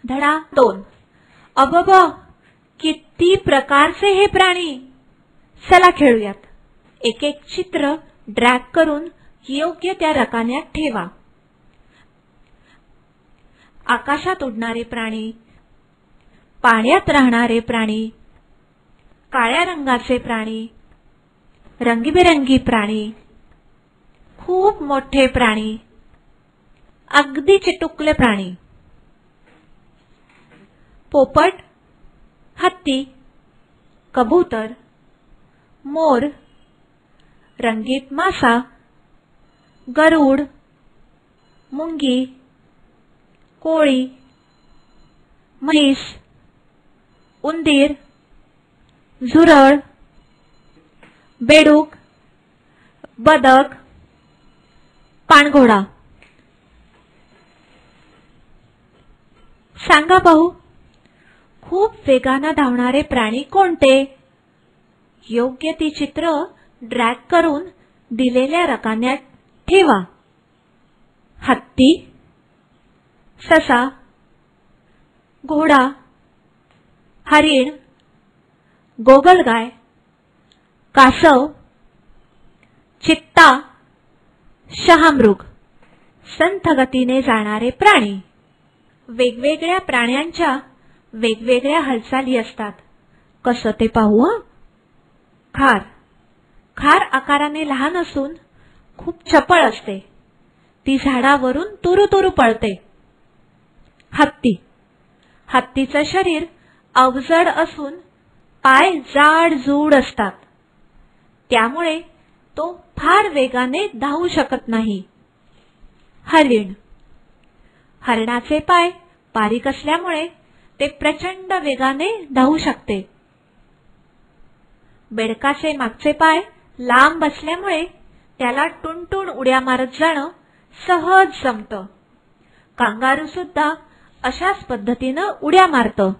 धडा 2. अबब, किती प्रकारचे हे प्राणी. चला खेळूयात. एक एक चित्र ड्रॅग करून योग्य त्या रकान्यात ठेवा. आकाशात उडणारे प्राणी, पाण्यात राहणारे प्राणी, काळ्या रंगाचे प्राणी, रंगीबेरंगी प्राणी, खूप मोठे प्राणी, अगदी चिटुकले प्राणी. पोपट, हत्ती, कबूतर, मोर, रंगीत मासा, गरुड, मुंगी, कोळी, म्हैस, उंदीर, झुरळ, बेडूक, बदक, पाणघोडा. सांगा पाहू, खूप वेगाने धावणारे प्राणी कोणते? योग्य ती चित्र ड्रॅग करून दिलेल्या रकान्यात ठेवा. हत्ती, ससा, घोडा, हरिण, गोगलगाय, कासव, चित्ता, शहामृग. संथ गतीने जाणारे प्राणी. वेगवेगळ्या प्राण्यांच्या वेगवेगळ्या हालचाली असतात. कसं ते पाहू हं. खार. खार आकाराने लहान असून खूप चपळ असते. ती झाडावरून तुरू तुरू पळते. हत्ती. हत्तीचं शरीर अवजड असून पाय जाडजूड असतात. त्यामुळे तो फार वेगाने धावू शकत नाही. हरिण. हरणाचे पाय बारीक असल्यामुळे ते प्रचंड वेगाने धावू शकते. बेडकाचे मागचे पाय लांब असल्यामुळे त्याला टुणटुण उड्या मारत जाणं सहज जमतं. कांगारू सुद्धा अशाच पद्धतीने उड्या मारतं.